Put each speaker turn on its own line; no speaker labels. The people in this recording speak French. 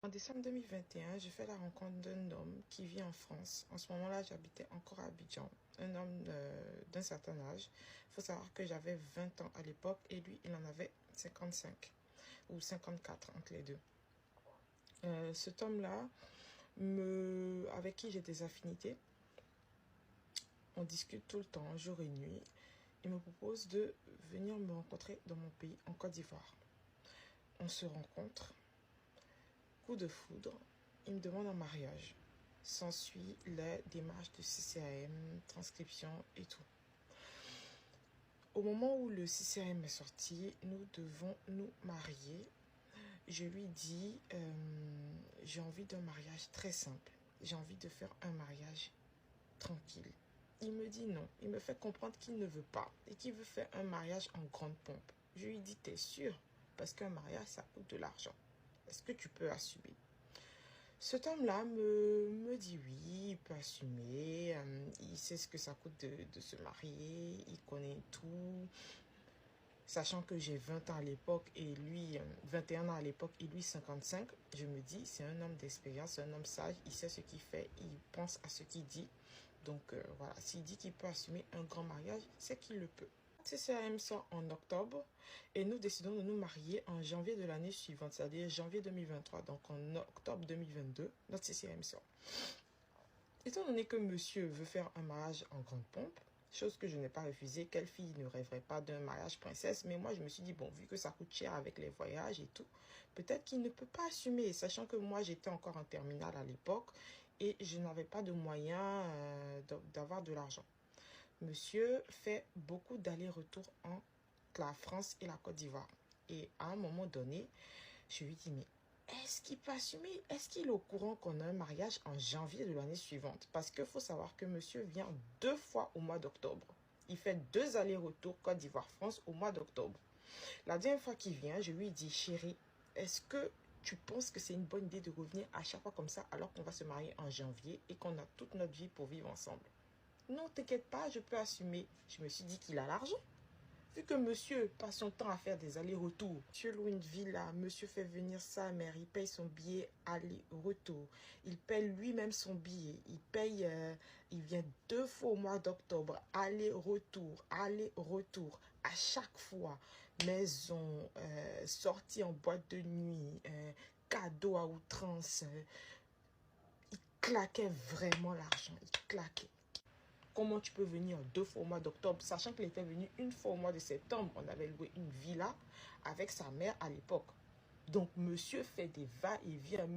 En décembre 2021, j'ai fait la rencontre d'un homme qui vit en France. En ce moment-là, j'habitais encore à Abidjan. Un homme d'un certain âge. Il faut savoir que j'avais 20 ans à l'époque et lui, il en avait 55 ou 54 entre les deux. Cet homme-là, avec qui j'ai des affinités, on discute tout le temps, jour et nuit. Il me propose de venir me rencontrer dans mon pays, en Côte d'Ivoire. On se rencontre. Coup de foudre, il me demande un mariage. S'ensuit la démarche de CCAM, transcription et tout. Au moment où le CCAM est sorti, nous devons nous marier. Je lui dis, j'ai envie d'un mariage très simple. J'ai envie de faire un mariage tranquille. Il me dit non. Il me fait comprendre qu'il ne veut pas et qu'il veut faire un mariage en grande pompe. Je lui dis, t'es sûr? Parce qu'un mariage, ça coûte de l'argent. Est-ce que tu peux assumer? Cet homme-là me dit oui, il peut assumer, il sait ce que ça coûte de se marier, il connaît tout. Sachant que j'ai 20 ans à l'époque et lui, 21 ans à l'époque et lui 55, je me dis, c'est un homme d'expérience, c'est un homme sage, il sait ce qu'il fait, il pense à ce qu'il dit. Donc voilà, s'il dit qu'il peut assumer un grand mariage, c'est qu'il le peut. CCAM sort en octobre et nous décidons de nous marier en janvier de l'année suivante, c'est-à-dire janvier 2023. Donc en octobre 2022, notre CCAM sort. Étant donné que monsieur veut faire un mariage en grande pompe, chose que je n'ai pas refusée, quelle fille ne rêverait pas d'un mariage princesse, mais moi je me suis dit, bon, vu que ça coûte cher avec les voyages et tout, peut-être qu'il ne peut pas assumer, sachant que moi j'étais encore en terminale à l'époque et je n'avais pas de moyens d'avoir de l'argent. Monsieur fait beaucoup d'allers-retours entre la France et la Côte d'Ivoire. Et à un moment donné, je lui dis, mais est-ce qu'il peut assumer? Est-ce qu'il est au courant qu'on a un mariage en janvier de l'année suivante? Parce qu'il faut savoir que monsieur vient 2 fois au mois d'octobre. Il fait 2 allers-retours Côte d'Ivoire-France au mois d'octobre. La dernière fois qu'il vient, je lui dis, chérie, est-ce que tu penses que c'est une bonne idée de revenir à chaque fois comme ça alors qu'on va se marier en janvier et qu'on a toute notre vie pour vivre ensemble? Non, t'inquiète pas, je peux assumer. Je me suis dit qu'il a l'argent. Vu que monsieur passe son temps à faire des allers-retours, monsieur loue une villa, monsieur fait venir sa mère, il paye son billet aller-retour. Il paye lui-même son billet. Il vient 2 fois au mois d'octobre, aller-retour, aller-retour. À chaque fois, maison, sortie en boîte de nuit, cadeau à outrance. Il claquait vraiment l'argent, il claquait. Comment tu peux venir 2 fois au mois d'octobre, sachant qu'il était venu une fois au mois de septembre. On avait loué une villa avec sa mère à l'époque. Donc, monsieur fait des va-et-vient.